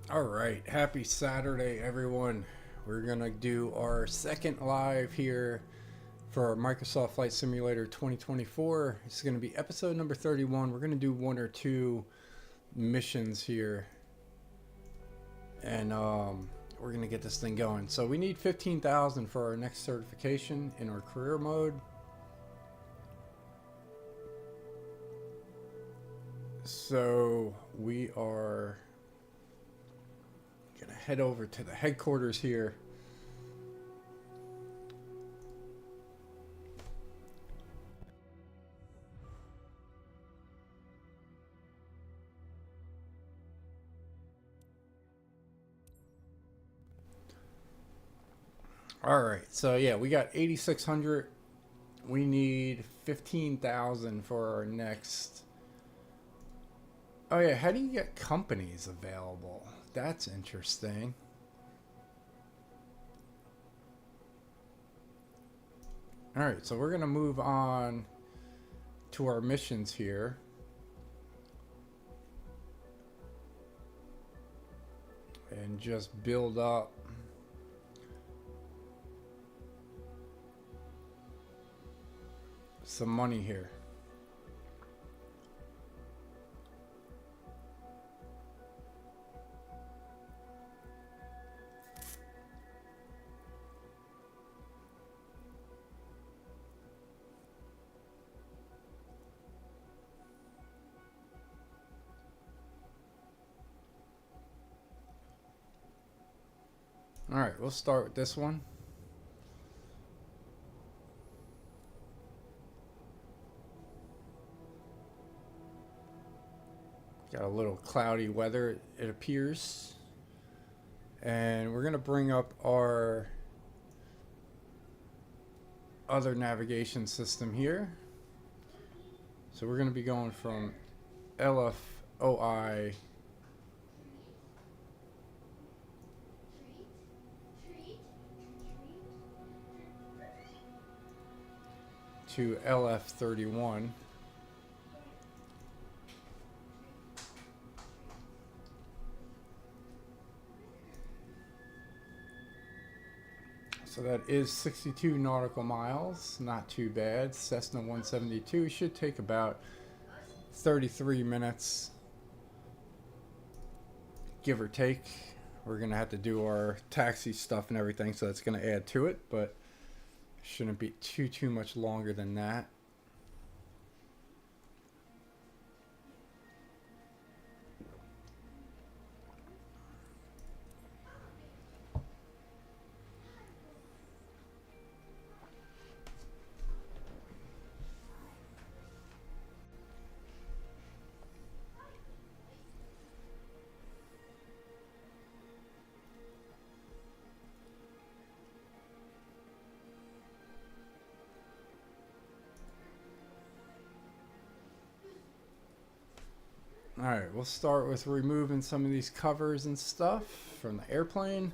All right, happy Saturday, everyone. We're gonna do our second live here for our Microsoft Flight Simulator 2024. It's gonna be episode number 31. We're gonna do one or two missions here, and we're gonna get this thing going. So we need 15,000 for our next certification in our career mode. So we are gonna head over to the headquarters here. All right, so yeah, we got 8,600. We need 15,000 for our next. Oh yeah, how do you get companies available? That's interesting. All right, so we're gonna move on to our missions here. And just build up some money here. All right, we'll start with this one. Got a little cloudy weather, it appears. And we're going to bring up our other navigation system here. So we're going to be going from LFOI to LF31. So that is 62 nautical miles, not too bad. Cessna 172 should take about 33 minutes, give or take. We're gonna have to do our taxi stuff and everything, so that's gonna add to it, but shouldn't be too much longer than that. Alright, we'll start with removing some of these covers and stuff from the airplane.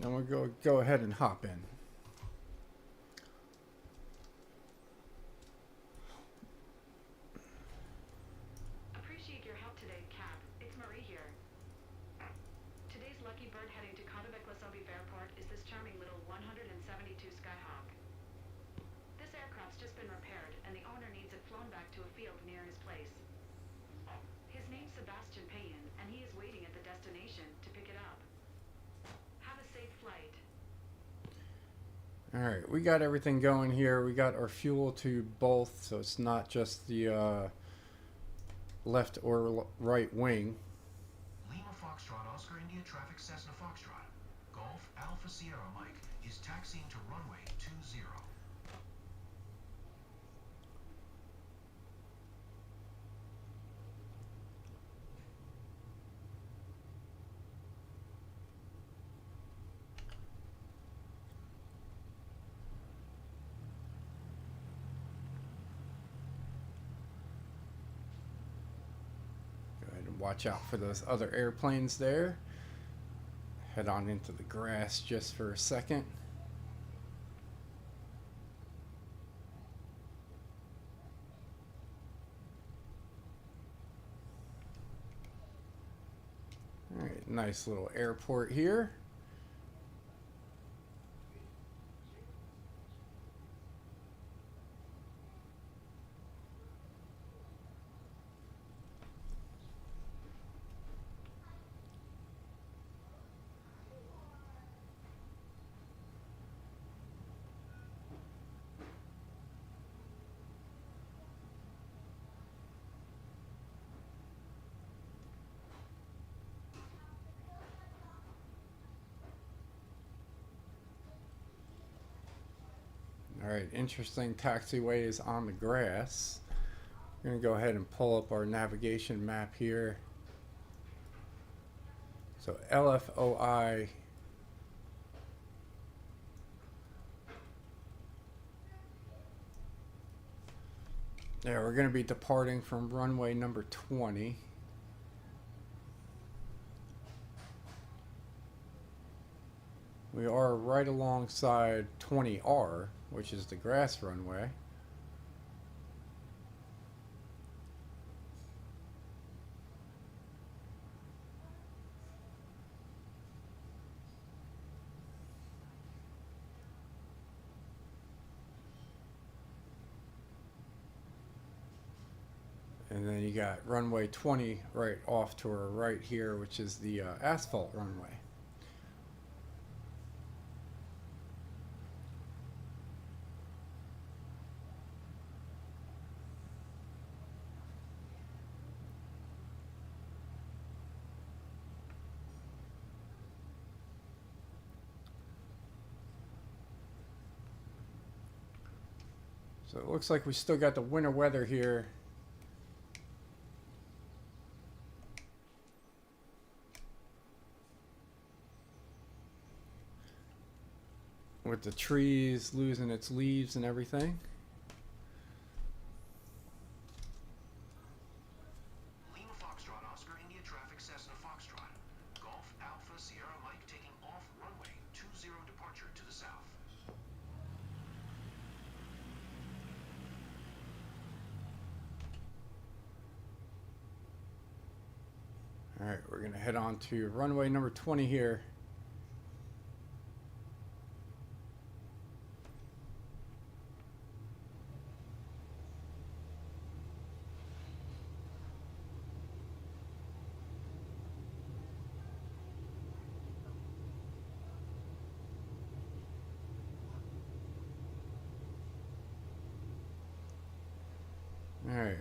And we'll go ahead and hop in. Appreciate your help today, Cap. It's Marie here. Today's lucky bird heading to Katowice Airport is this charming little 172 Skyhawk. This aircraft's just been repaired, and the owner needs it flown back to a field near his place. His name's Sebastian Payan, and he is waiting at the destination to pick it up. Have a safe flight. Alright, we got everything going here. We got our fuel to both, so it's not just the left or right wing. Lima Foxtrot Oscar India Traffic Cessna Foxtrot. Golf Alpha Sierra Mike is taxiing to runway 20. Watch out for those other airplanes there. Head on into the grass just for a second. Nice little airport here. All right, interesting taxiway is on the grass. We're going to go ahead and pull up our navigation map here. So LFOI. Yeah, we're going to be departing from runway number 20. We are right alongside 20R, which is the grass runway. And then you got runway 20 right off to our right here, which is the asphalt runway. So it looks like we still got the winter weather here. With the trees losing its leaves and everything. Lima Foxtrot Oscar India traffic Cessna Foxtrot. Golf Alpha Sierra Mike taking off runway 20 departure to the south. Alright, we're going to head on to runway number 20 here. Alright,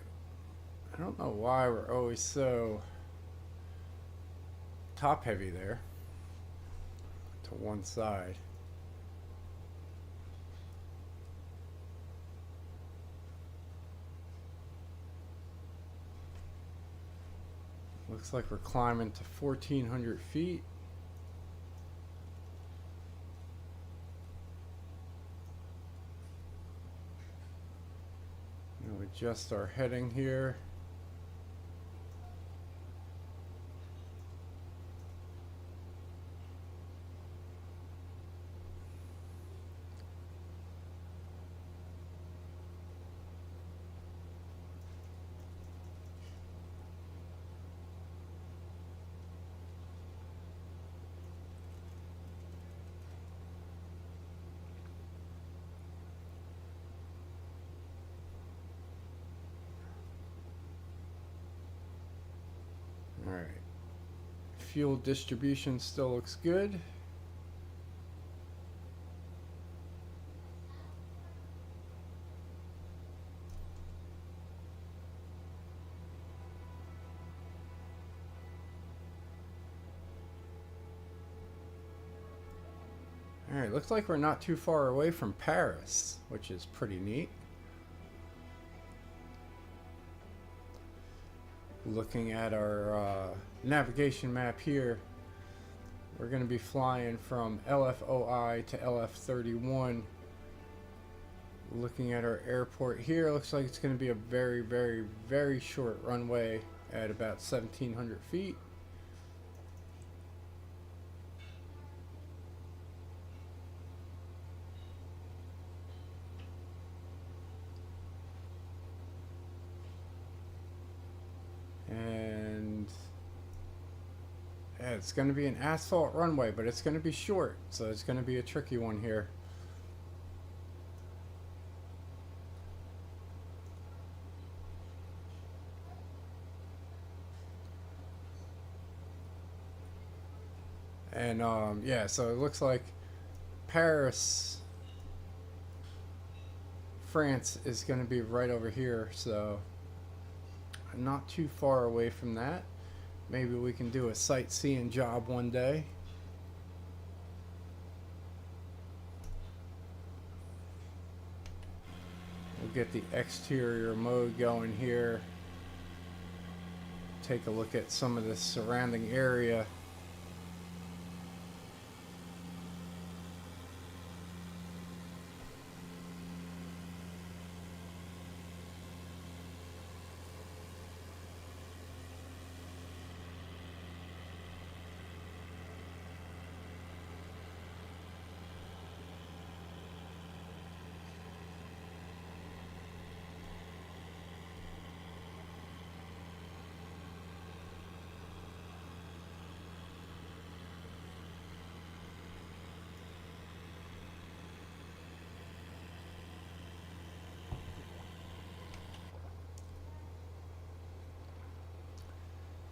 I don't know why we're always so top heavy there to one side. Looks like we're climbing to 1,400 feet. We'll adjust our heading here. Alright. Fuel distribution still looks good. Alright, looks like we're not too far away from Paris, which is pretty neat. Looking at our navigation map here, we're going to be flying from LFOI to LF31. Looking at our airport here, looks like it's going to be a very, very, very short runway at about 1,700 feet. it's going to be an asphalt runway, but it's going to be short, so it's going to be a tricky one here. And yeah, so it looks like Paris, France is going to be right over here, so not too far away from that. Maybe we can do a sightseeing job one day. We'll get the exterior mode going here. Take a look at some of the surrounding area.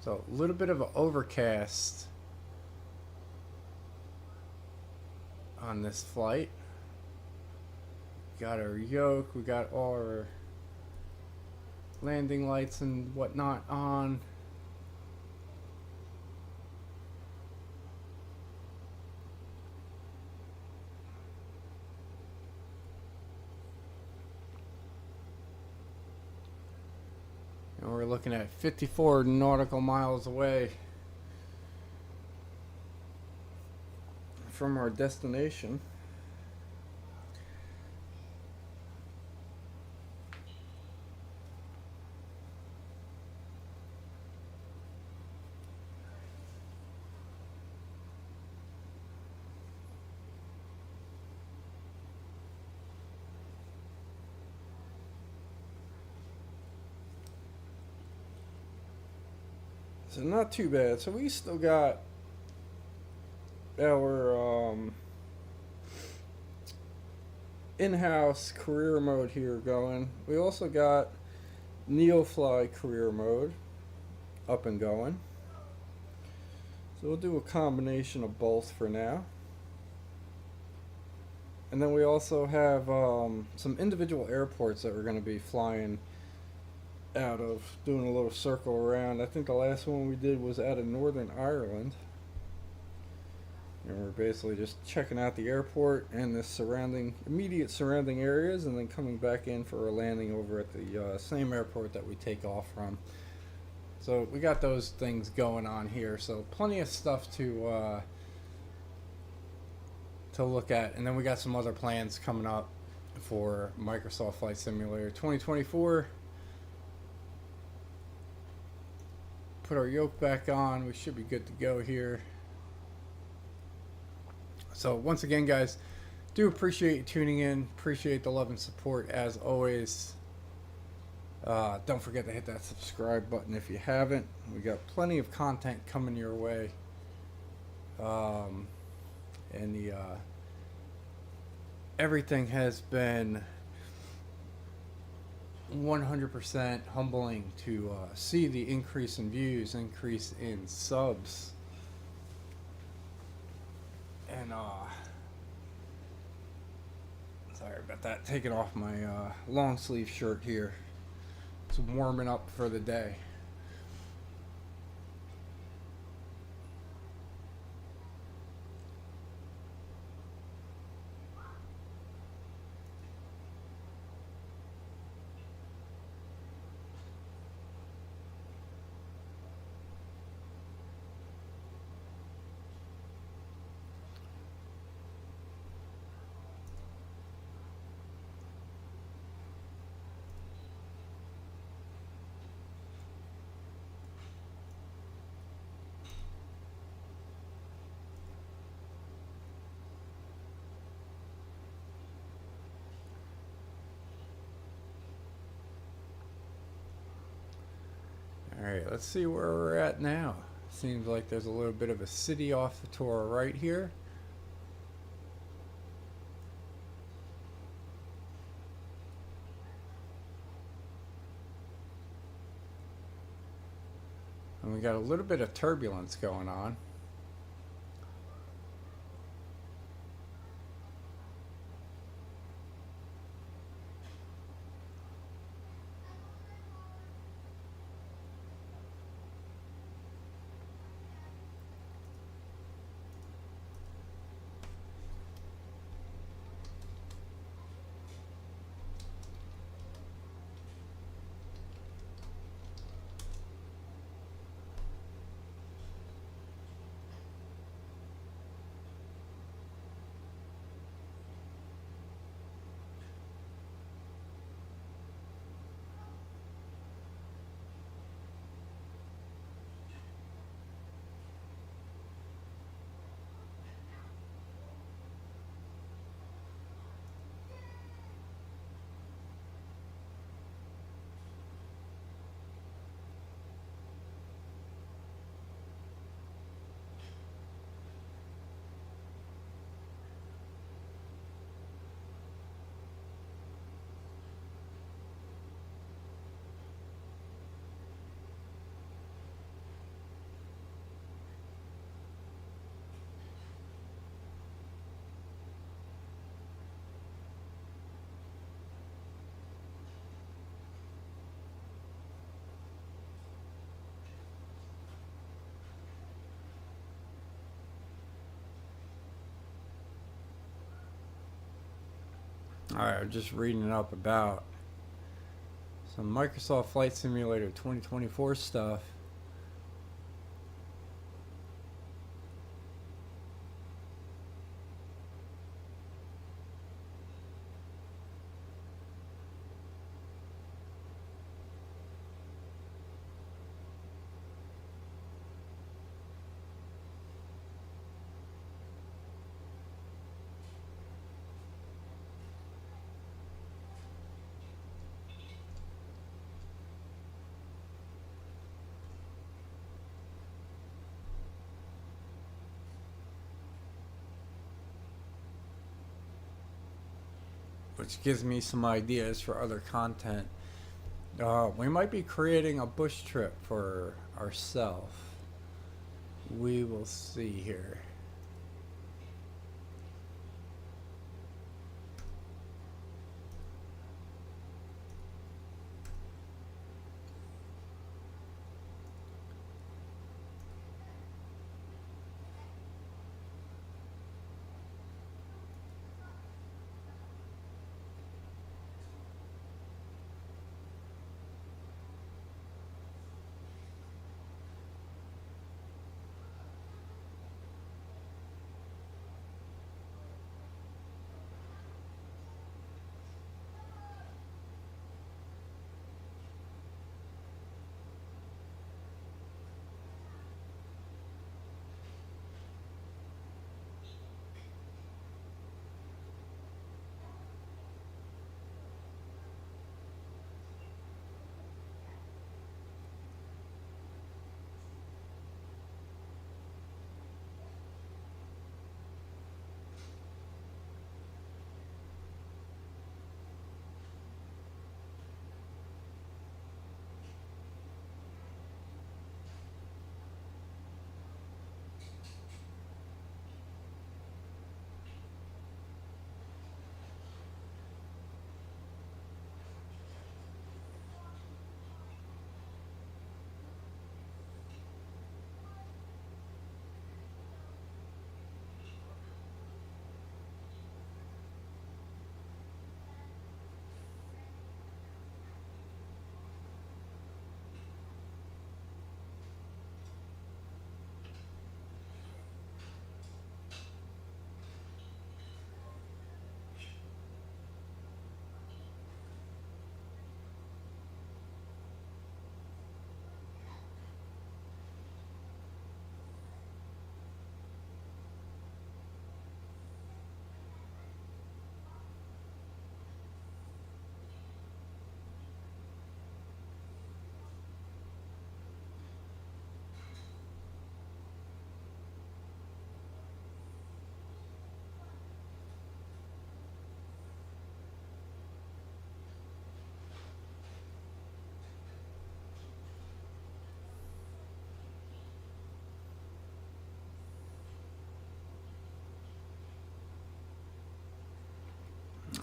So a little bit of an overcast on this flight. Got our yoke, we got all our landing lights and whatnot on. And we're looking at 54 nautical miles away from our destination. So not too bad. So we still got our in-house career mode here going. We also got Neofly career mode up and going. So we'll do a combination of both for now. And then we also have some individual airports that we're going to be flying out of, doing a little circle around. I think the last one we did was out of Northern Ireland. And we're basically just checking out the airport and the immediate surrounding areas, and then coming back in for a landing over at the same airport that we take off from. So we got those things going on here. So plenty of stuff to look at. And then we got some other plans coming up for Microsoft Flight Simulator 2024. Put our yoke back on. We should be good to go here. So once again, guys, do appreciate you tuning in. Appreciate the love and support as always. Don't forget to hit that subscribe button if you haven't. We got plenty of content coming your way. And everything has been 100% humbling to see the increase in views, increase in subs, and sorry about that, taking off my long sleeve shirt here. It's warming up for the day. Alright, let's see where we're at now. Seems like there's a little bit of a city off to our right here. And we got a little bit of turbulence going on. Alright, I'm just reading up about some Microsoft Flight Simulator 2024 stuff. Which gives me some ideas for other content. We might be creating a bush trip for ourselves. We will see here.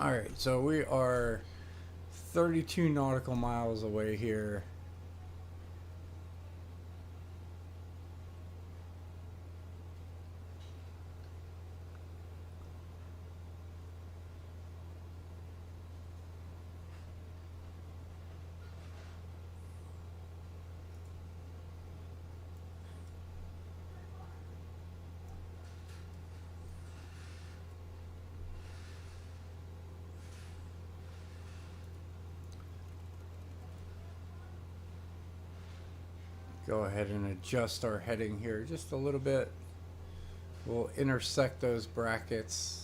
All right, so we are 32 nautical miles away here. Go ahead and adjust our heading here just a little bit. We'll intersect those brackets.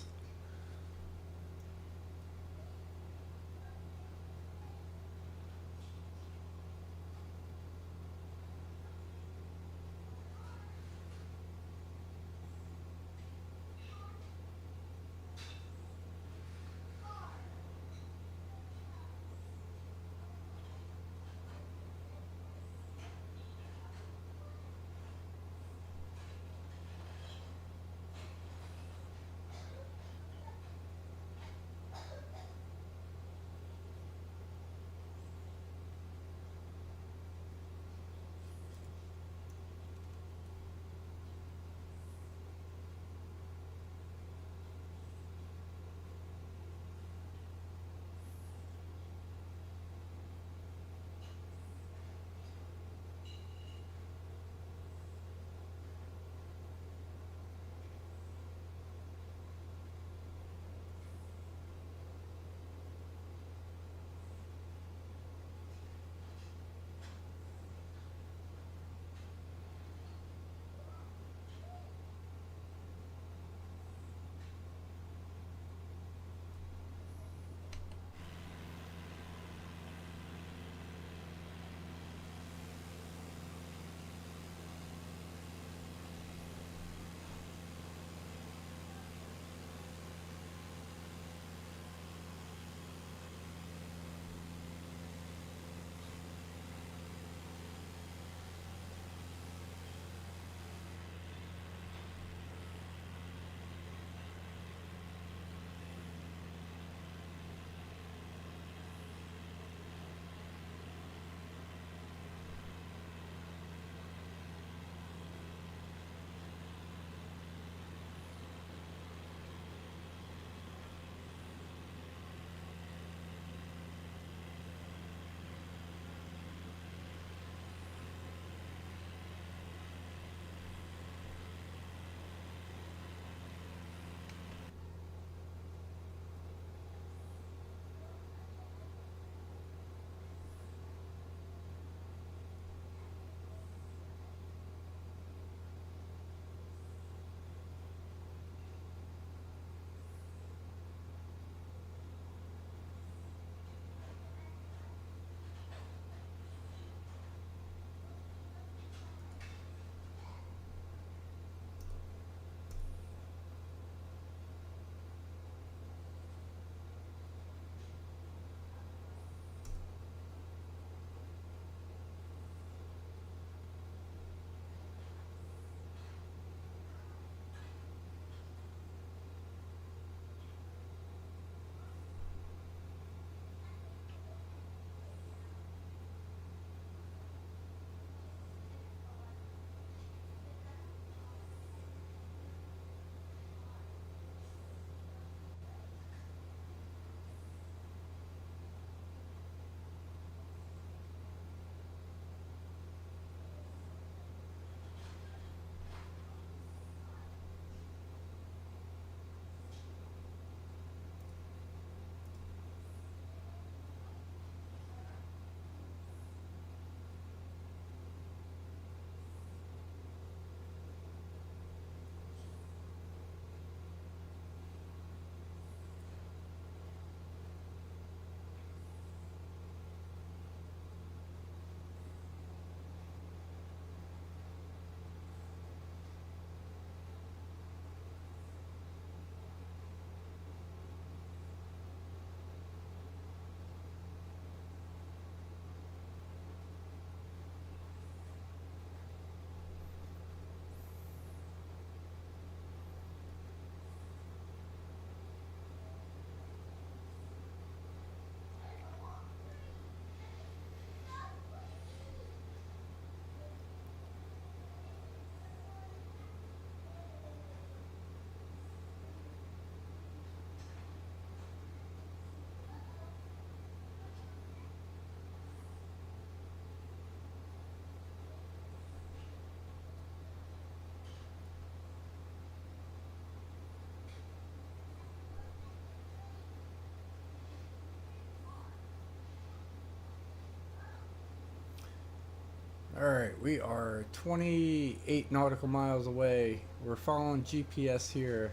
Alright, we are 28 nautical miles away. We're following GPS here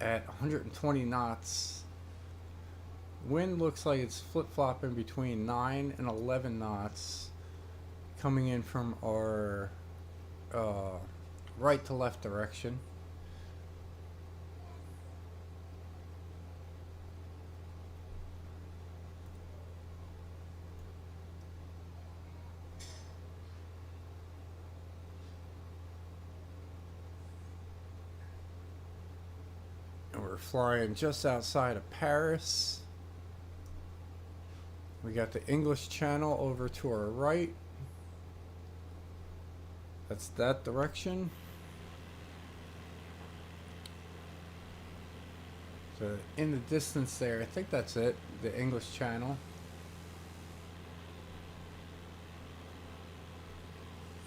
at 120 knots. Wind looks like it's flip-flopping between 9 and 11 knots coming in from our right to left direction. And we're flying just outside of Paris. We got the English Channel over to our right. That's that direction. So in the distance there, I think that's it, the English Channel.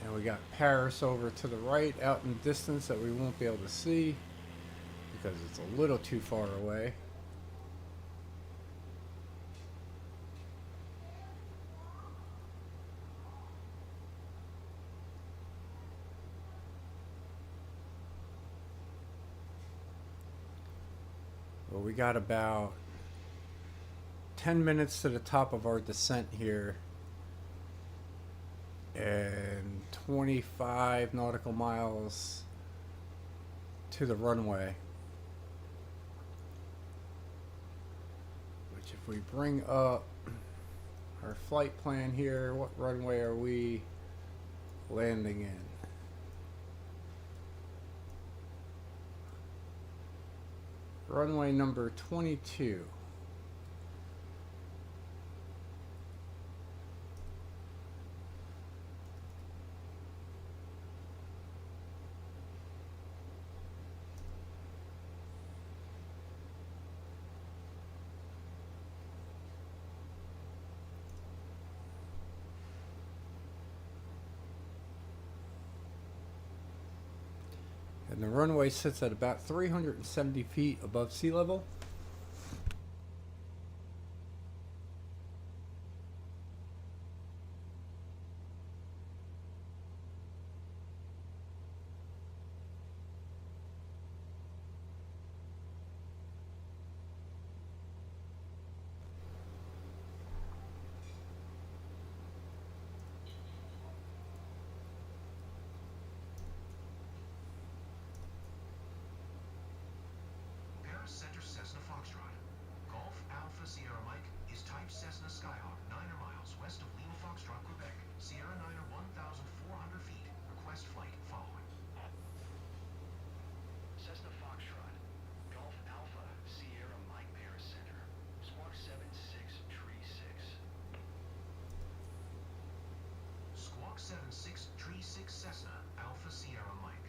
And we got Paris over to the right out in the distance that we won't be able to see because it's a little too far away. Well, we got about 10 minutes to the top of our descent here and 25 nautical miles to the runway, which if we bring up our flight plan here, what runway are we landing in? Runway number 22. And the runway sits at about 370 feet above sea level. Center Cessna Foxtrot. Golf Alpha Sierra Mike is type Cessna Skyhawk 9 miles west of Lima Foxtrot, Quebec. Sierra 9er 1,400 feet. Request flight following. Cessna Foxtrot. Golf Alpha Sierra Mike Paris Center. Squawk 7636. Squawk 7636 Cessna Alpha Sierra Mike.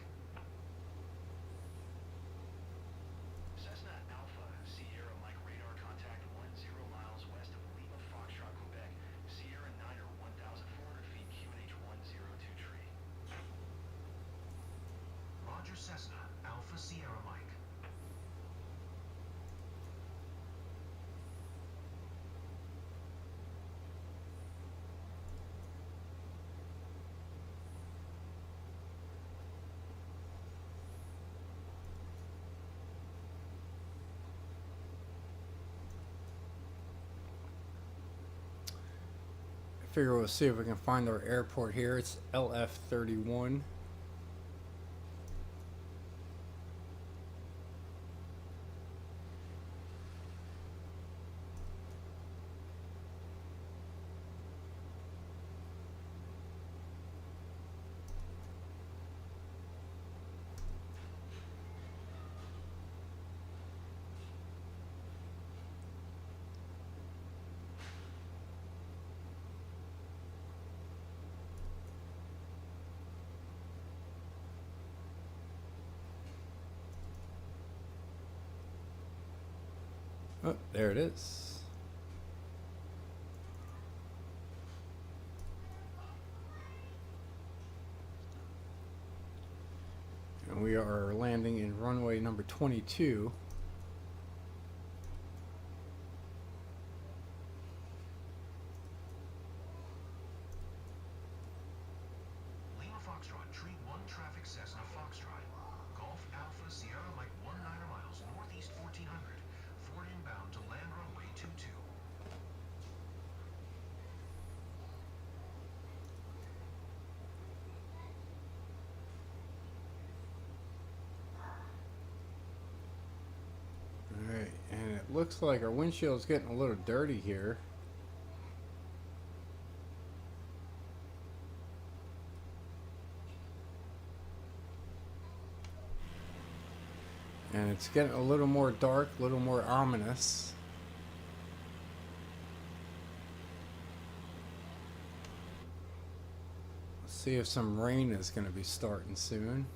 Cessna Alpha Sierra Mike radar contact 10 miles west of Lima Foxtrot, Quebec. Sierra 9er 1,400 feet QNH 102 tree. Roger Cessna Alpha Sierra Mike. Figure we'll see if we can find our airport here. It's LF31. Oh, there it is. And we are landing in runway number 22. looks like our windshield's getting a little dirty here. And it's getting a little more dark, a little more ominous. Let's see if some rain is going to be starting soon.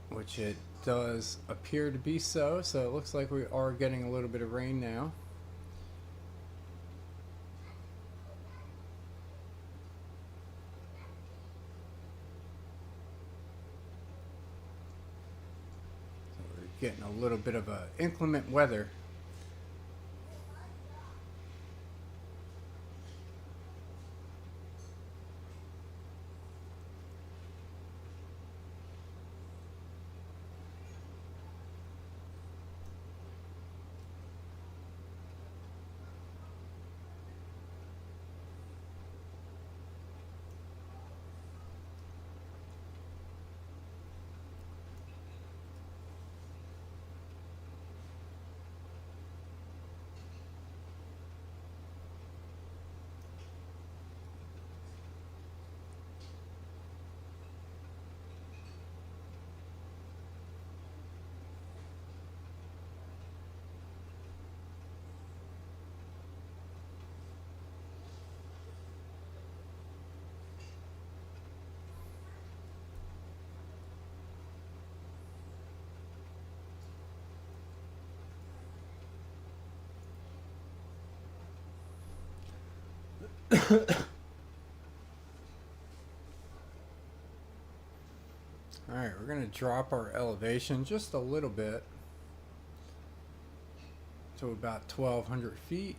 Which it does appear to be so it looks like we are getting a little bit of rain now. So we're getting a little bit of inclement weather. Alright, we're going to drop our elevation just a little bit to about 1,200 feet.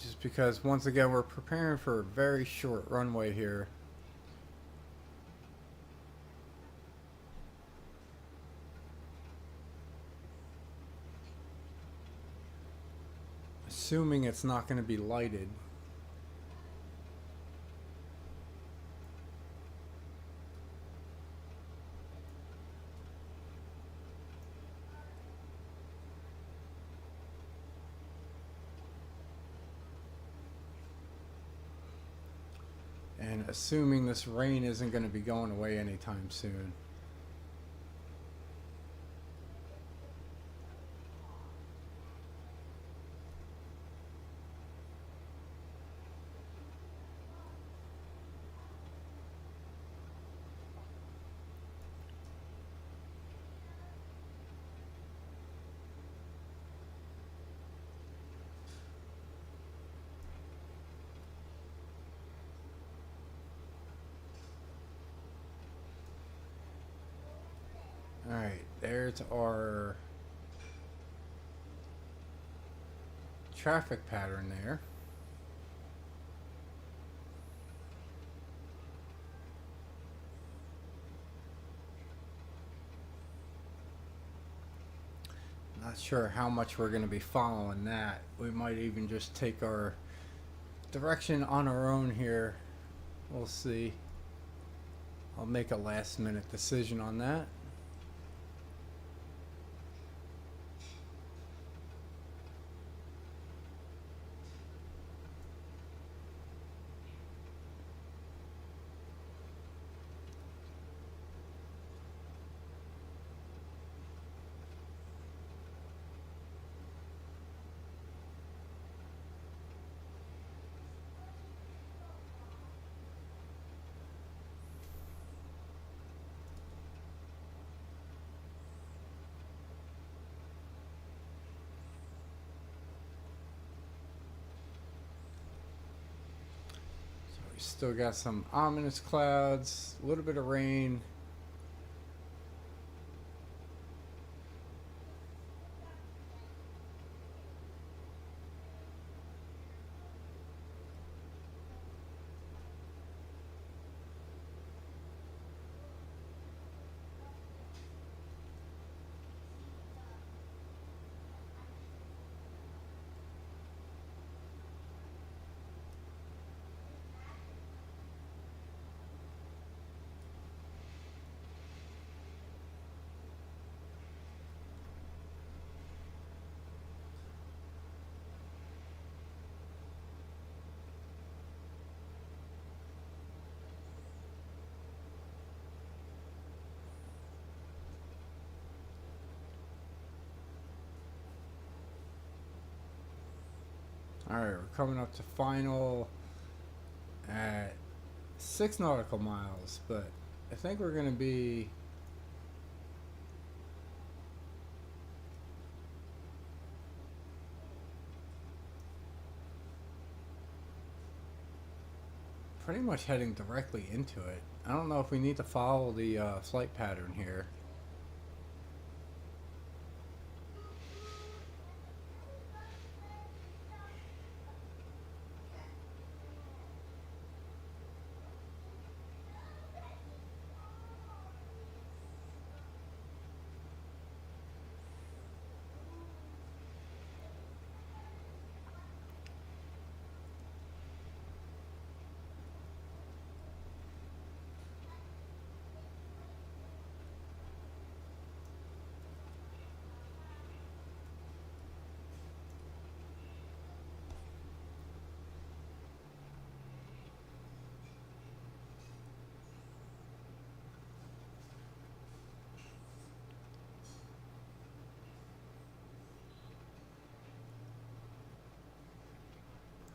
Just because, once again, we're preparing for a very short runway here. Assuming it's not going to be lighted. And assuming this rain isn't going to be going away anytime soon. Alright, there's our traffic pattern there. Not sure how much we're going to be following that. We might even just take our direction on our own here. We'll see. I'll make a last minute decision on that. Still got some ominous clouds, a little bit of rain. Alright, we're coming up to final at 6 nautical miles, but I think we're going to be pretty much heading directly into it. I don't know if we need to follow the flight pattern here.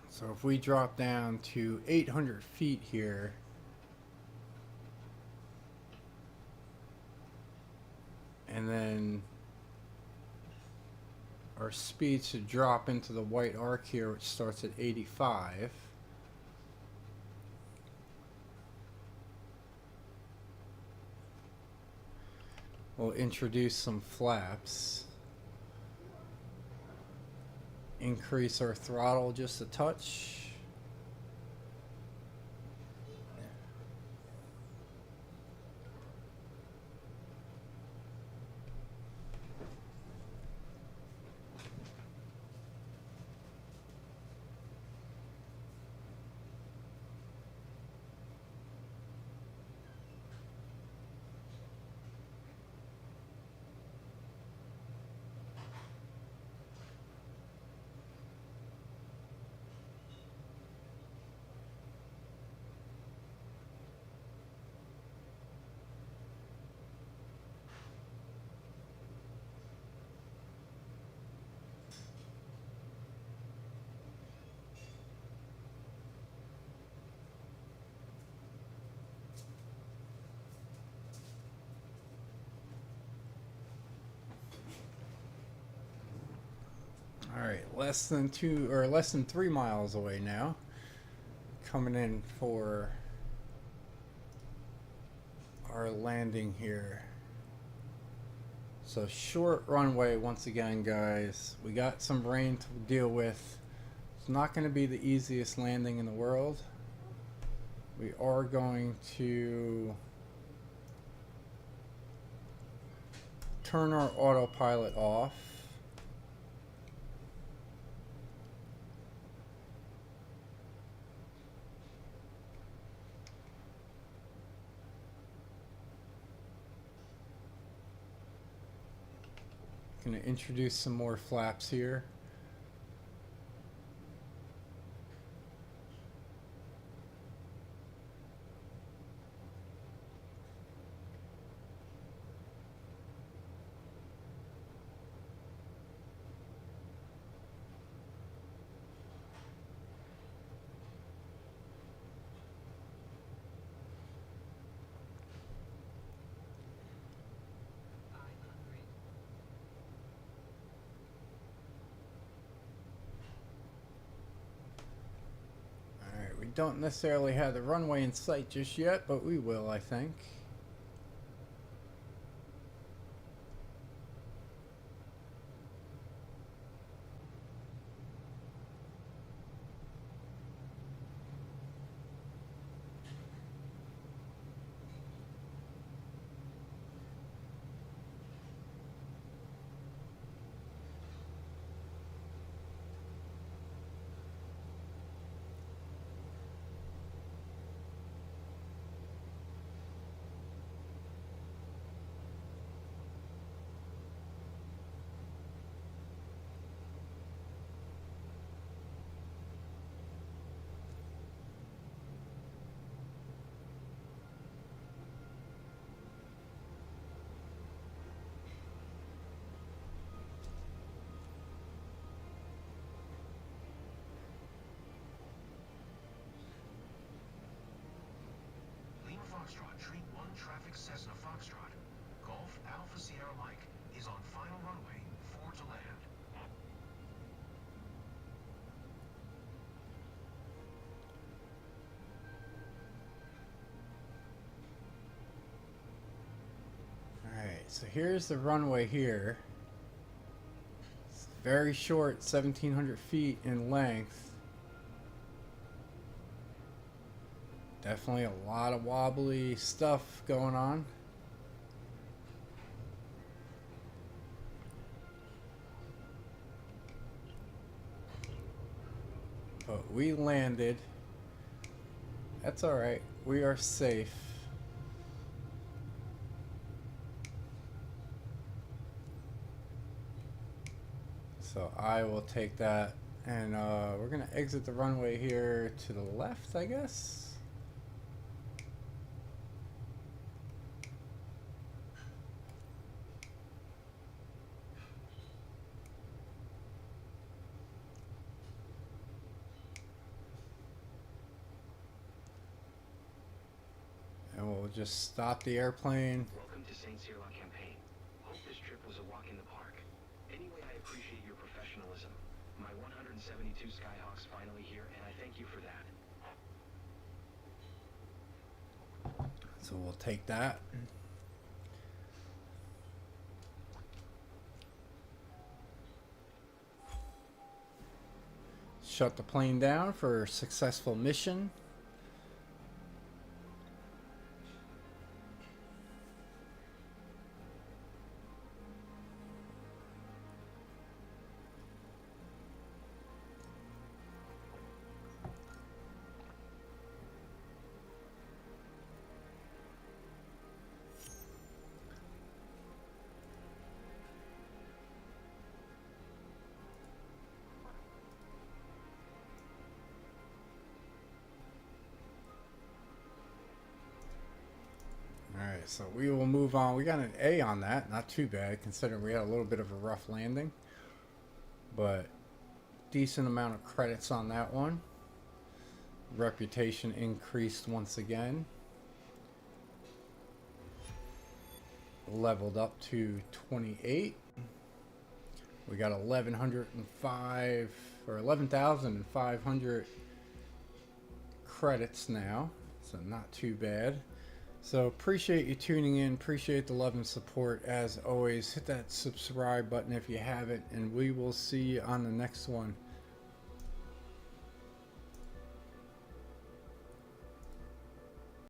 So if we drop down to 800 feet here, and then our speed should drop into the white arc here, which starts at 85. We'll introduce some flaps. Increase our throttle just a touch. Alright, less than 3 miles away now. Coming in for our landing here. So short runway once again, guys. We got some rain to deal with. It's not going to be the easiest landing in the world. We are going to turn our autopilot off. Going to introduce some more flaps here. Don't necessarily have the runway in sight just yet, but we will, I think. Foxtrot. Golf Alpha Sierra Mike is on final runway 4 to land. Alright, so here's the runway here. It's very short, 1,700 feet in length. Definitely a lot of wobbly stuff going on. But we landed. That's alright. We are safe. So I will take that, and we're gonna exit the runway here to the left, I guess. And we'll just stop the airplane. Welcome to St. Cyr La Campagne. Hope this trip was a walk in the park. Anyway, I appreciate your professionalism. My 172 Skyhawk's finally here, and I thank you for that. So we'll take that. Shut the plane down for a successful mission. Alright, so we will move on. We got an A on that. Not too bad, considering we had a little bit of a rough landing. But decent amount of credits on that one. Reputation increased once again. Leveled up to 28. We got 1,105 or 11,500 credits now. So not too bad. So appreciate you tuning in, appreciate the love and support as always. Hit that subscribe button if you haven't, and we will see you on the next one.